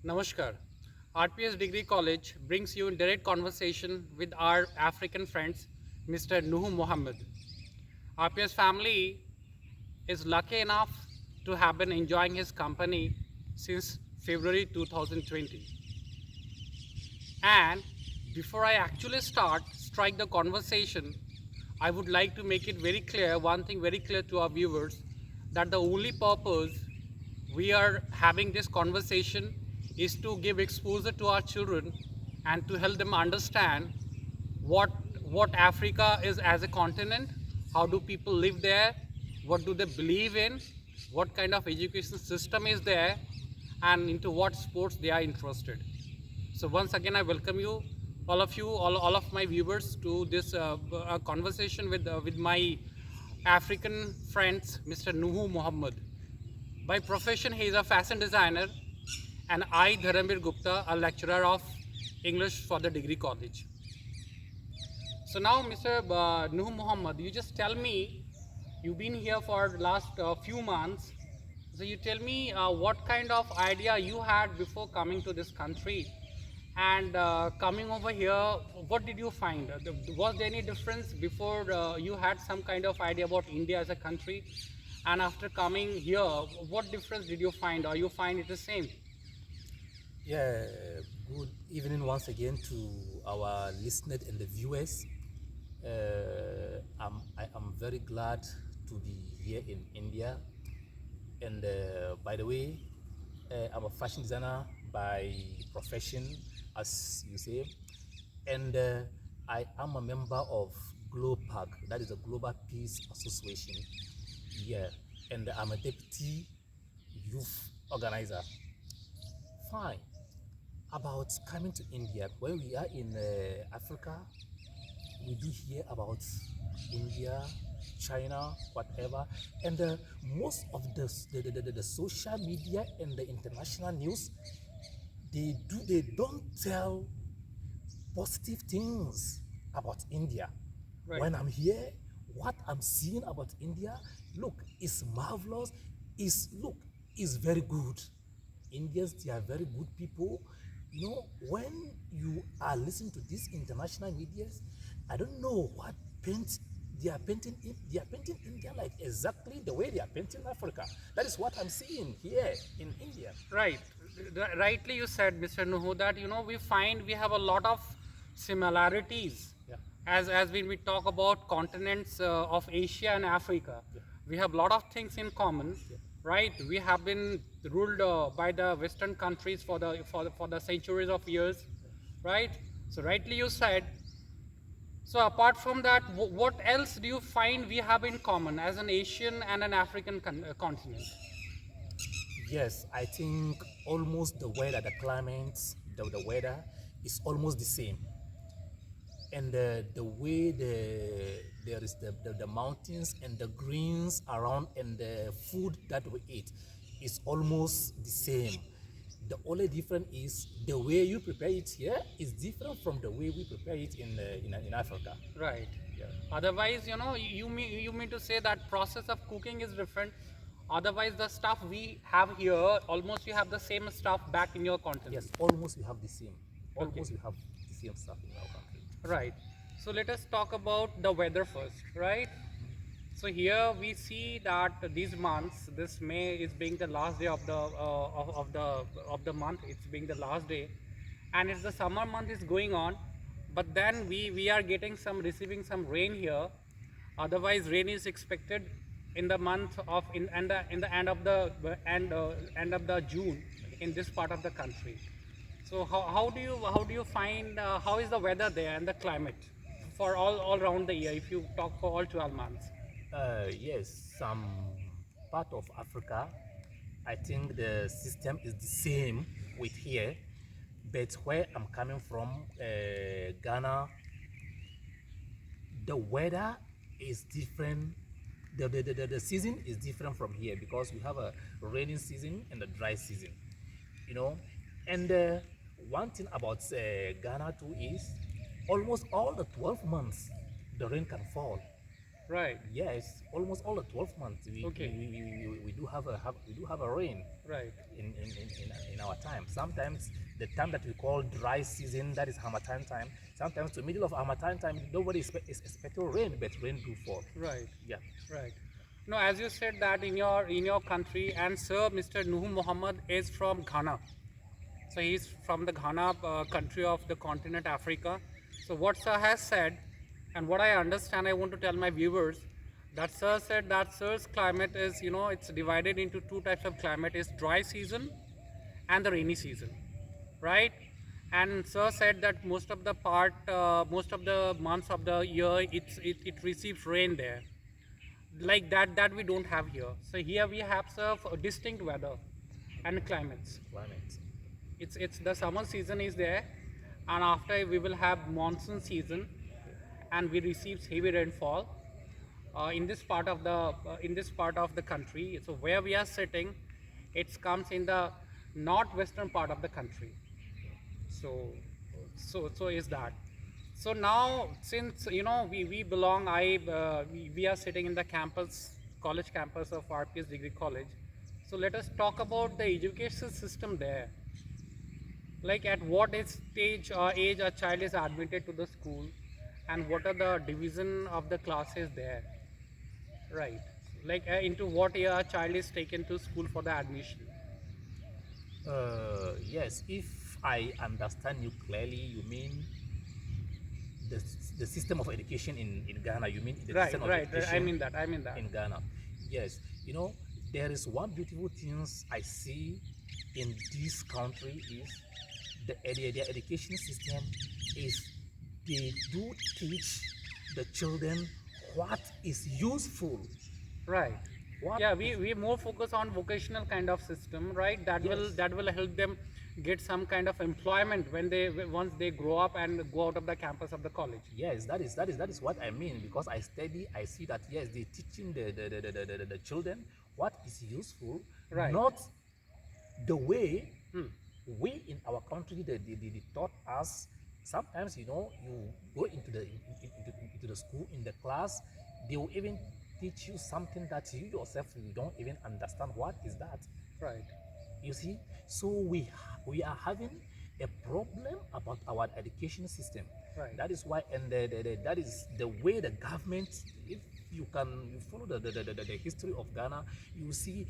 Namaskar. RPS Degree College brings you in direct conversation with our African friends, Mr. Nuhu Mohammed. RPS family is lucky enough to have been enjoying his company since February 2020. And before I actually strike the conversation, I would like to make it very clear, one thing very clear to our viewers, that the only purpose we are having this conversation is to give exposure to our children and to help them understand what what Africa is as a continent, how do people live there, what do they believe in, what kind of education system is there, and into what sports they are interested. So once again, I welcome you, all of my viewers, to this conversation with my African friends, Mr. Nuhu Mohammed. By profession, he is a fashion designer, and I, Dharambir Gupta, a lecturer of English for the Degree College. So now, Mr. Nuhu Mohammed, you just tell me, you've been here for the last few months. So you tell me what kind of idea you had before coming to this country, and coming over here, what did you find? Was there any difference before you had some kind of idea about India as a country, and after coming here, what difference did you find, or you find it the same? Yeah, good evening once again to our listeners and the viewers. I am very glad to be here in India. And by the way, I'm a fashion designer by profession, as you say. And I am a member of GLOPAC, that is the Global Peace Association. Yeah, and I'm a deputy youth organizer. Fine. About coming to India, when we are in Africa, we do hear about India, China, whatever, and most of the social media and the international news, they don't tell positive things about India. Right. When I'm here, what I'm seeing about India, look, is marvelous. Is very good. Indians, they are very good people. You know, when you are listening to these international medias, I don't know what paint they are painting. They are painting India like exactly the way they are painting Africa. That is what I'm seeing here in India. Right. Rightly you said, Mr. Nuhu, that we find we have a lot of similarities. Yeah. As when we talk about continents of Asia and Africa, Yeah. we have a lot of things in common. Yeah. Right. We have been ruled by the Western countries for the centuries of years. Right. So rightly you said. So apart from that, what else do you find we have in common as an Asian and an African continent? Yes, I think almost the weather, the climate, the weather is almost the same. And the way there is the mountains and the greens around and the food that we eat is almost the same. The only difference is the way you prepare it here is different from the way we prepare it in Africa. Right. Yeah. Otherwise, you mean to say that process of cooking is different. Otherwise, the stuff we have here, almost you have the same stuff back in your continent. Yes, almost we have the same. Okay. Almost we have the same stuff in our country. Right. So let us talk about the weather first, right? So here we see that these months, this May is being the last day of the month. It's being the last day, and it's the summer month is going on. But then we are getting receiving some rain here. Otherwise, rain is expected in the month of in the end of the June in this part of the country. So how do you find how is the weather there and the climate for all around the year if you talk for all 12 months? Yes, some part of Africa, I think the system is the same with here, but where I'm coming from, Ghana, the weather is different. The season is different from here because we have a rainy season and a dry season, you know. And one thing about Ghana too is almost all the 12 months the rain can fall. Right. Yes, almost all the 12 months Okay. we do have a rain Right. in our time. Sometimes the time that we call dry season, that is Harmattan time. Sometimes the middle of Harmattan time, nobody is expecting rain, but rain do fall. Right. Yeah. Right. No, as you said that in your country, and sir, Mr. Nuhu Muhammad is from Ghana. So he's from the Ghana country of the continent Africa. So what sir has said, and what I understand, I want to tell my viewers that sir said that sir's climate is, it's divided into two types of climate: is dry season and the rainy season, right? And sir said that most of the months of the year, it receives rain there, like that we don't have here. So here we have sir distinct weather and climates. Climate. It's the summer season is there, and after we will have monsoon season, and we receive heavy rainfall in this part of the country. So where we are sitting, it comes in the northwestern part of the country. So is that. So now, since we belong, we are sitting in the college campus of RPS Degree College. So let us talk about the education system there. Like at what age a child is admitted to the school, and what are the division of the classes there, right? Like into what year a child is taken to school for the admission. Yes, if I understand you clearly, you mean the, the system of education in Ghana. You mean the Right, system of right, right. education I mean that. in Ghana. Yes, there is one beautiful things I see in this country is the education system is they do teach the children what is useful. Right. What Yeah, is we more focus on vocational kind of system, right? yes. That will help them get some kind of employment when they once they grow up and go out of the campus of the college. Yes, that is what I mean because I see that yes, they teaching the children what is useful, Right. not the way we in our country they taught us. Sometimes you go into the school in the class, they will even teach you something that you yourself you don't even understand what is that. Right. You see, so we are having a problem about our education system. Right. That is why, and that is the way the government. If you can follow the history of Ghana, you see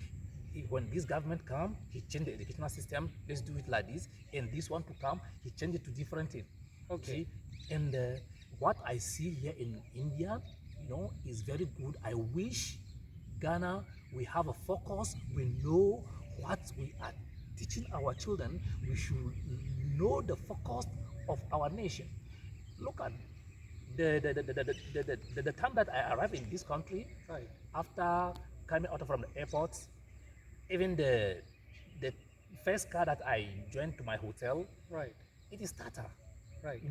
when this government come, he changed the educational system. Let's do it like this, and this one to come, he changed it to different thing. Okay. See, and what I see here in India, is very good. I wish Ghana, we have a focus. We know what we are teaching our children. We should know the focus of our nation. Look at the time that I arrived in this country. Right. After coming out from the airport, even the first car that I joined to my hotel, Right. it is Tata. Right.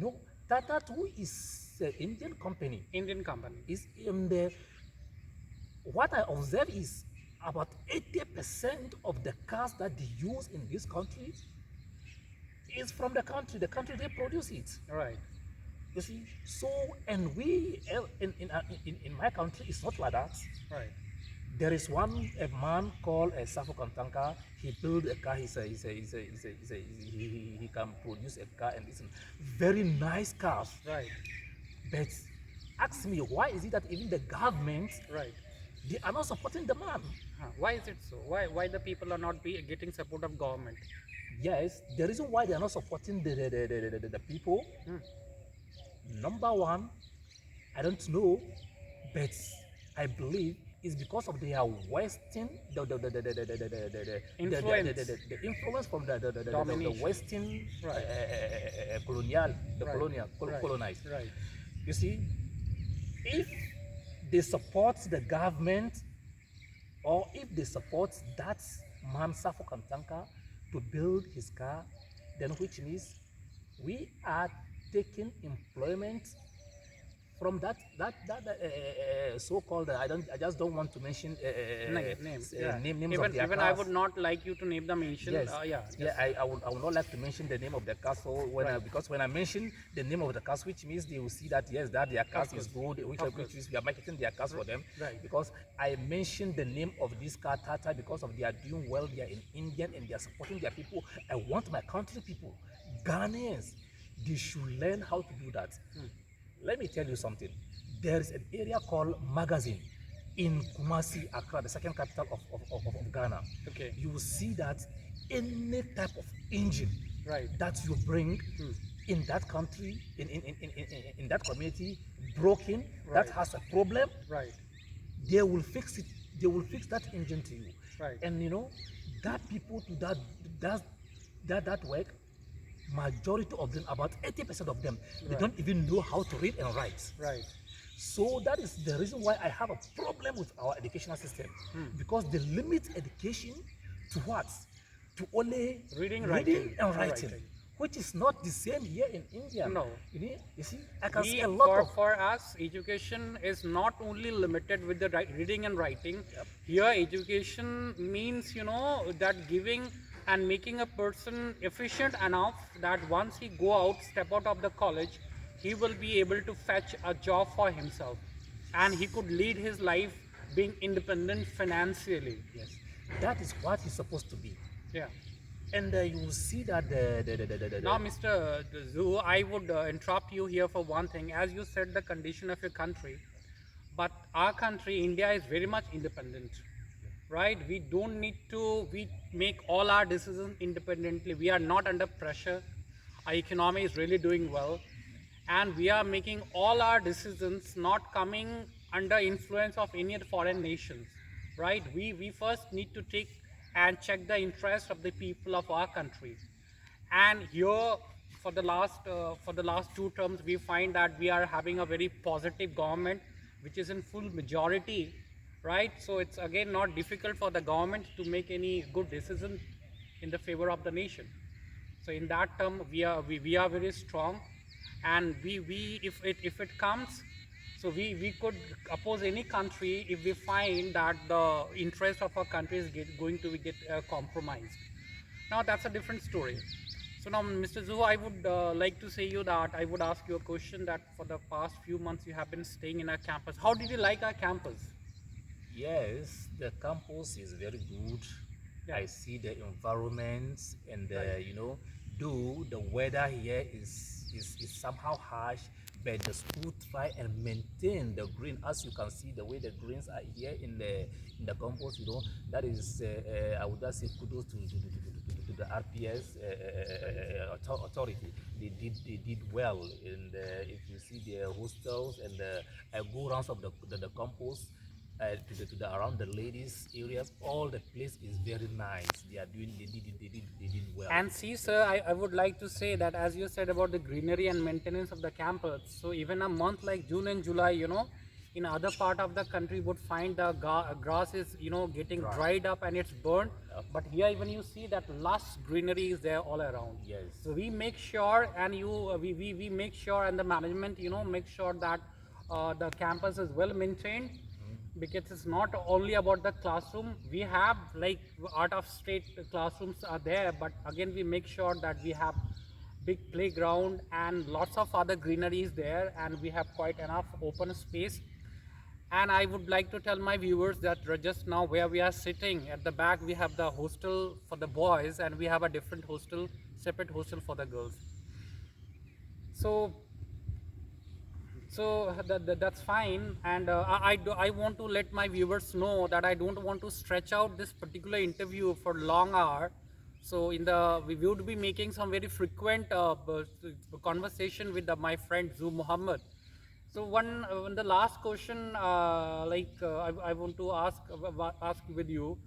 Tata too is an Indian company. Indian company. Is in the what I observe is about 80% of the cars that they use in this country is from the country. The country they produce it. Right. You see, so and we in my country it's not like that. Right. There is a man called Safo Kantanka. He built a car. He can produce a car and it's very nice cars. Right. But ask me, why is it that even the government Right. they are not supporting the man? Why is it so? Why the people are not getting support of government? Yes, the reason why they are not supporting the people, number one, I don't know, but I believe is because of their Western Influence. the influence from the Domination. Western Right. colonial Right. colonized. Right. You see, if they support the government or if they support that man Safo Kantanka to build his car, then which means we are taking employment from that so-called I just don't want to mention Name. Yeah. names Even of their even I caste. would not like you to name the mention. Yes. Yeah. Yeah, Yes. I would not like to mention the name of the castle Right. because when I mention the name of the cast, which means they will see that yes, that their cast is course. good, which Of which course. is we are marketing their cast for them. Right. Because I mentioned the name of this car Tata because of they are doing well, they are in Indian and they are supporting their people. I want my country people, Ghanaians, they should learn how to do that. Let me tell you something. There is an area called Magazine in Kumasi, Accra, the second capital of Ghana. Okay. You will see that any type of engine Right. that you bring in that country, in that community, broken, Right. that has a problem, Right. they will fix it. They will fix that engine to you. Right. And you know, that people to that work, majority of them, about 80% of them, they Right. don't even know how to read and write. Right. So that is the reason why I have a problem with our educational system, because they limit education to what? To only Reading, and writing. writing, which is not the same here in India. No. You see, I can see We, a lot of for us, education is not only limited with the reading and writing. Yep. Here, education means, that giving and making a person efficient enough that once he go out, step out of the college, he will be able to fetch a job for himself, and he could lead his life being independent financially. yes, that is what it's supposed to be. Yeah. And you will see that the Now, Mr. Zoo, I would interrupt you here for one thing. As you said, the condition of your country, but our country, India, is very much independent, right? We don't need to, we make all our decisions independently. We are not under pressure. Our economy is really doing well. And we are making all our decisions not coming under influence of any foreign nations, right? We first need to take and check the interest of the people of our country. And here, for the last 2 terms, we find that we are having a very positive government, which is in full majority, right? So it's again not difficult for the government to make any good decision in the favor of the nation. So in that term, we are very strong, and we if it comes, so we could oppose any country if we find that the interest of our country is going to get compromised. Now that's a different story. So now, Mr. Zuho, I would like to say you that I would ask you a question that for the past few months you have been staying in our campus. How did you like our campus? Yes, the campus is very good. Yeah. I see the environment and Right. though the weather here is somehow harsh, but the school try and maintain the green. As you can see, the way the greens are here in the campus, that is I would just say kudos to the RPS authority. They did well, and if you see the hostels and the go rounds of the campus. To the around the ladies areas, all the place is very nice. They did well. And see, sir, I would like to say that as you said about the greenery and maintenance of the campus, so even a month like June and July, in other part of the country would find the grass is, getting dried up and it's burnt. Yep. But here even you see that lush greenery is there all around. Yes. So we make sure, and we make sure, and the management, make sure that the campus is well maintained. Because it's not only about the classroom. We have like out of state classrooms are there, but again we make sure that we have big playground and lots of other greeneries there, and we have quite enough open space. And I would like to tell my viewers that just now where we are sitting at the back, we have the hostel for the boys, and we have a different hostel, separate hostel for the girls. So that's fine, and I want to let my viewers know that I don't want to stretch out this particular interview for long hour. So we would be making some very frequent conversation with my friend Zoo Muhammad. So one the last question, I want to ask with you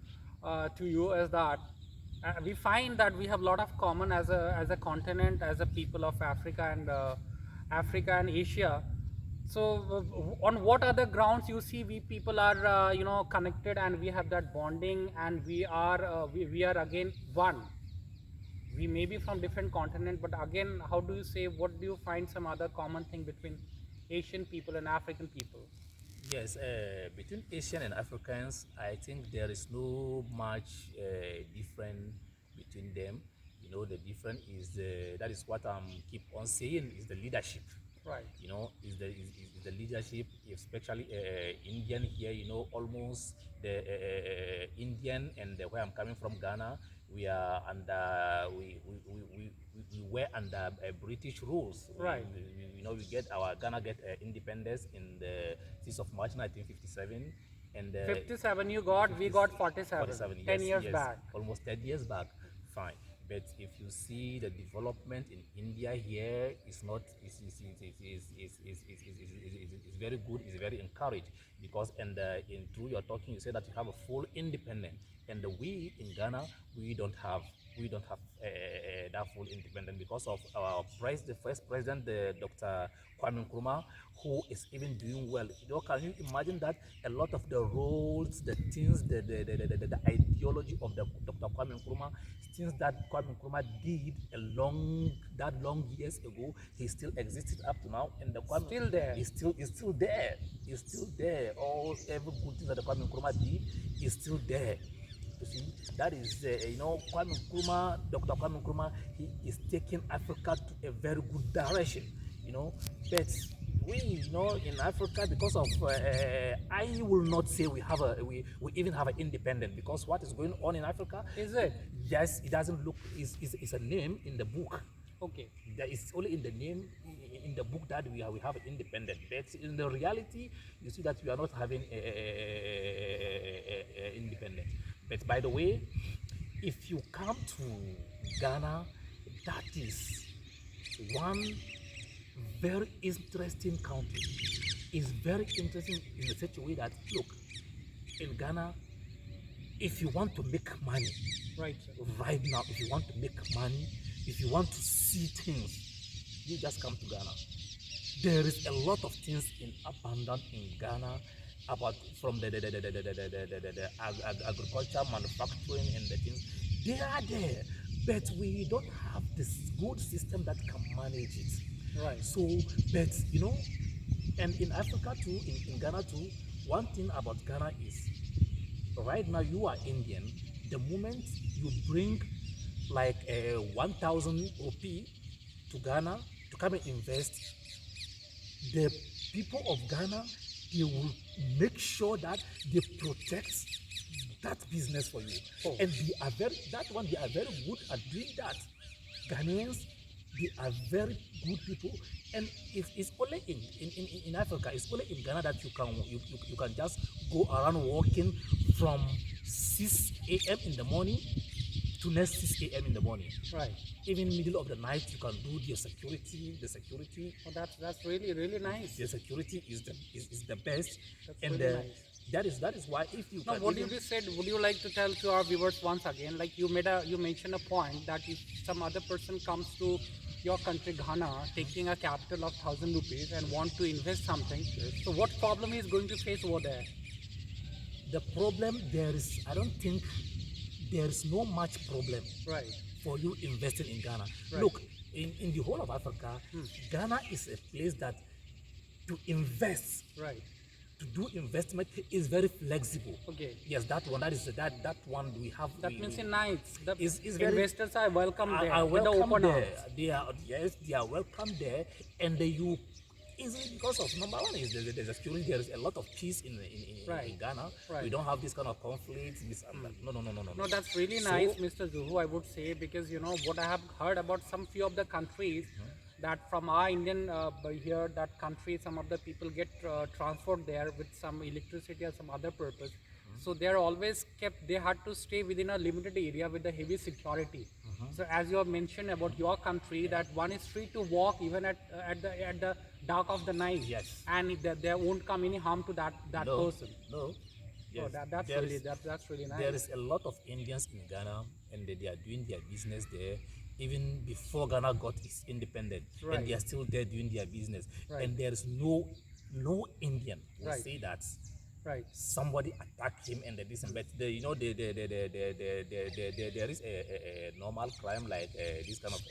to you is that we find that we have a lot of common as a continent, as a people of Africa and Asia. So on what other grounds you see we people are connected, and we have that bonding, and we are again one. We may be from different continent, but again, how do you say, what do you find some other common thing between Asian people and African people? Yes, between Asian and Africans, I think there is no much different between them. You know, the difference is that is what I'm keep on saying is the leadership. Right. You know, is the leadership, especially Indian here. You know, almost the Indian and where I'm coming from, Ghana, we are under we were under British rules. Right. You know, Ghana get independence in the 6th of March 1957, and 57 you got, we got 47. 47, 10 yes, years yes, back. almost 10 years back. Fine, but if you see the development in India here, it's not is very good, it's very encouraged, because and in through your talking you said that you have a full independence, and we in Ghana we don't have that full independence because of our the first president, Dr. Kwame Nkrumah, who is even doing well. You know, can you imagine that a lot of the roles, the things, the ideology of the Dr. Kwame Nkrumah, things that Kwame Nkrumah did that long years ago, he still existed up to now, and the Kwame Still there. is still there. It's still there. All every good thing that the Kwame Nkrumah did is still there. You see, that is, you know, Dr. Kwame Nkrumah, he is taking Africa to a very good direction, you know. But we, you know, in Africa, because of, I will not say we even have an independent, because what is going on in Africa, Is it? yes, it doesn't look, it's a name in the book. Okay. It's only in the name in the book that we have independent, but in the reality, you see that we are not having independent. But by the way, if you come to Ghana, that is one very interesting country. It's very interesting in such a way that, look, in Ghana, if you want to make money, Right, sir. right now, if you want to make money, if you want to see things, you just come to Ghana. There is a lot of things in abundance in Ghana, about from the agriculture, manufacturing, and the things. They are there, but we don't have this good system that can manage it. Right. So, but you know, and in Africa too, in Ghana too, one thing about Ghana is, right now you are Indian. The moment you bring like 1,000 rupee to Ghana to come and invest, the people of Ghana, they will make sure that they protect that business for you. Oh. And they are very good at doing that. Ghanaians, they are very good people, and it's only in Africa, it's only in Ghana that you can just go around walking from 6 a.m. in the morning to next 6 a.m. in the morning. Right. Even middle of the night, you can do the security. The security. Oh, that's really, really nice. The security is the best. That's And really nice. that is why if you Now, can what even, you said, would you like to tell to our viewers once again? Like you mentioned a point that if some other person comes to your country, Ghana, taking a capital of 1,000 rupees and want to invest something, so what problem is going to face over there? the problem there is, I don't think there is no much problem Right. for you investing in Ghana. Right. Look, in the whole of Africa, Ghana is a place that to invest, Right. to do investment is very flexible. Okay. Yes, that one we have. That means in nights, the is very- investors are welcome there are with the welcome open there. arms. They are welcome there, and you easily, because of number one is there's a security. There is a lot of peace in Right. Ghana. Right. We don't have this kind of conflicts. This and that. No. No, that's really So- nice, Mr. Zuhu, I would say, because you know what I have heard about some few of the countries that from our Indian here, that country, some of the people get transferred there with some electricity or some other purpose. So they're always kept. They had to stay within a limited area with the heavy security. So as you have mentioned about your country, that one is free to walk even at the dark of the night. Yes. And there won't come any harm to that No, person. no. Oh, that's There really is- that's really nice. There is a lot of Indians in Ghana, and they are doing their business there even before Ghana got its independence, Right. and they are still there doing their business. Right. And there is no Indian will Right. say that Right. somebody attack him and this and but you know there is a normal crime like this kind of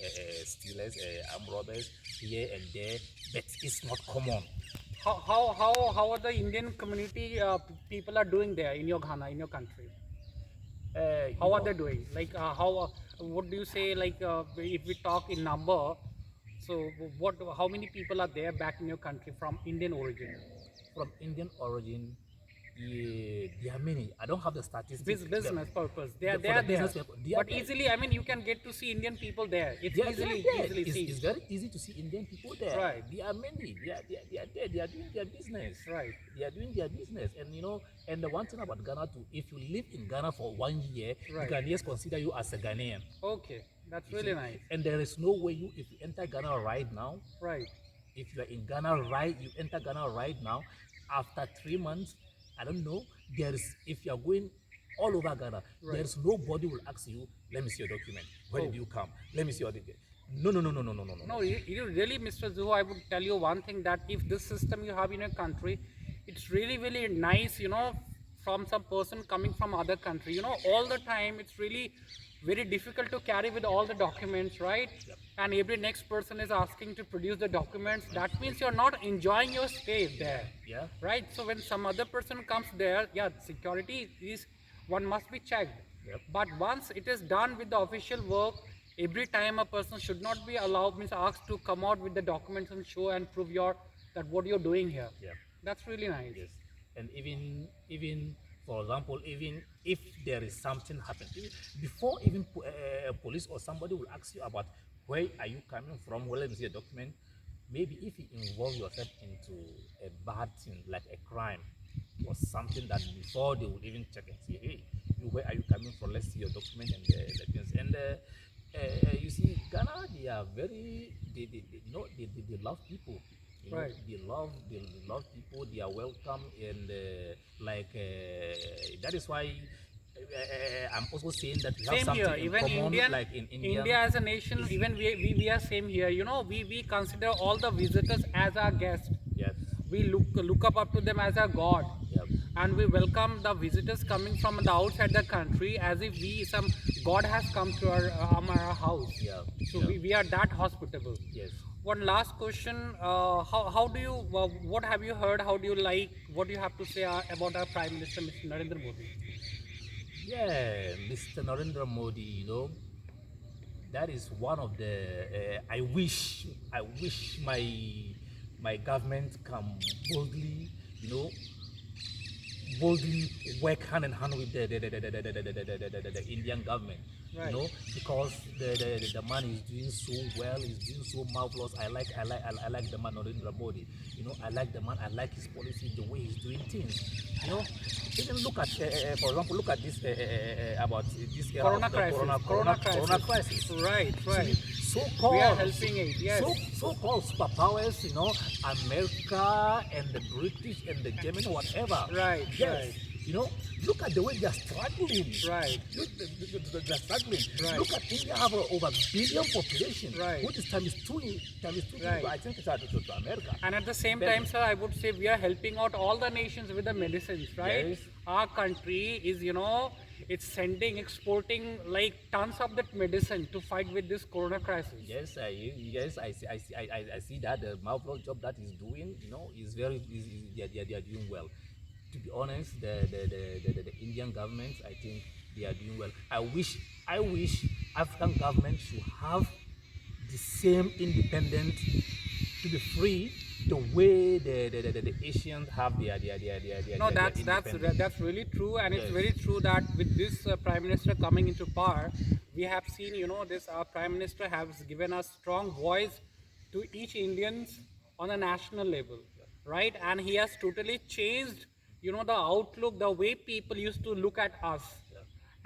stealers, armed robbers here and there, but it's not common. How are the Indian community people are doing there in your Ghana, in your country? You How are know, they doing? Like what do you say? Like if we talk in number, so what? How many people are there back in your country from Indian origin? from Indian origin, yeah, there are many. I don't have the statistics. Business purpose. They For are the there. business people, they are But there. easily, I mean, you can get to see Indian people there. It's They are easily there. easily seen. It's very easy to see Indian people there. Right. There are many. They are there. They are doing their business. Right. They are doing their business. And you know, and the one thing about Ghana too, if you live in Ghana for 1 year, Right. the Ghanaians consider you as a Ghanaian. Okay, that's really nice. And there is no way you, if you enter Ghana right now, Right. if you are in Ghana right, you enter Ghana right now, after 3 months, I don't know, there is, if you are going all over Ghana, Right. there's nobody will ask you, let me see your document. Where Oh. did you come? Let me see your document. No. No, you really, Mr. Zuho, I would tell you one thing, that if this system you have in your country, it's really, really nice, you know, from some person coming from other country. You know, all the time it's really very difficult to carry with all the documents, right? Yep. And every next person is asking to produce the documents. That means you're not enjoying your stay there. Yeah. Right? So when some other person comes there, yeah, security is, one must be checked. Yep. But once it is done with the official work, every time a person should not be allowed, means asked to come out with the documents and show and prove that what you're doing here. Yeah. That's really nice. Yes. And even for example, even if there is something happening, before even police or somebody will ask you about where are you coming from, well, let me see a document. Maybe if you involve yourself into a bad thing like a crime or something, that before they will even check and say, hey, you, where are you coming from? Let's see your document and the things. And you see, Ghana, they are very, you know, they love people. You know, Right. they love people. They are welcome, and that is why I'm also saying that we have Same something here, in even common, Indian, like in India. India as a nation, even we are same here. You know, we consider all the visitors as our guests. Yes. We look up to them as a god. Yep. And we welcome the visitors coming from the outside the country as if some god has come to our house. Yeah. So yeah. we are that hospitable. Yes. One last question: how do you what have you heard? How do you like? What do you have to say about our Prime Minister, Mr. Narendra Modi? Yeah, Mr. Narendra Modi, you know, that is one of the. I wish my government can boldly, you know, boldly work hand in hand with the Indian government. Right. You know, because the man is doing so well, he's doing so marvelous. I like the man Narendra Modi. You know, I like the man, I like his policy, the way he's doing things. You know, even look at, for example, look at this about this era Corona of the crisis. corona crisis. Right. See, so-called, We are helping it. Yes. so-called superpowers, you know, America and the British and the German, whatever. Right, Yes. right. You know, look at the way they are struggling. Right. Look, they're struggling. Right. Look at India have over a billion population. Right. Which is times two. Right. I think it's to America. And at the same Very- time, sir, I would say we are helping out all the nations with the medicines, right? Yes. Our country is, you know, it's exporting like tons of that medicine to fight with this corona crisis. Yes, I see that the marvelous job that he's doing. You know, is very. They are doing well. To be honest, the Indian government, I think they are doing well. I wish African governments should have the same independence to be free the way the Asians have their No, their that's that's really true, and it's Yes. very true that with this Prime Minister coming into power, we have seen, you know, this our Prime Minister has given a strong voice to each Indians on a national level, right? And he has totally changed, you know, the outlook, the way people used to look at us.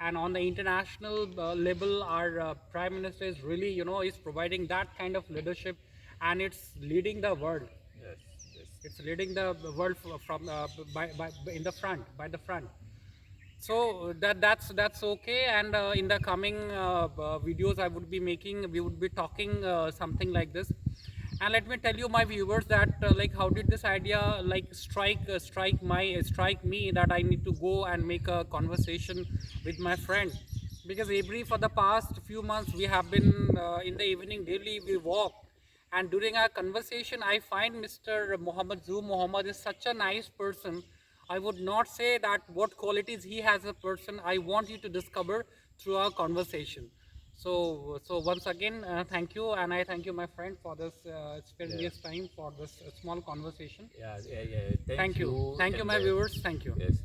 And on the international level, our Prime Minister is really, you know, is providing that kind of leadership, and it's leading the world. Yes, yes. It's leading the world from by in the front, by the front. So that's okay. And in the coming videos I would be making, we would be talking something like this. And let me tell you, my viewers, that like how did this idea like strike me that I need to go and make a conversation with my friend, because every for the past few months we have been in the evening daily we walk, and during our conversation I find Mr. Muhammad Zoo Muhammad is such a nice person. I would not say that what qualities he has as a person. I want you to discover through our conversation. So once again, thank you, and I thank you, my friend, for this sparing Yeah. this time for this small conversation. Yeah, yeah, yeah. Thank you, my And viewers. Thank you. yes.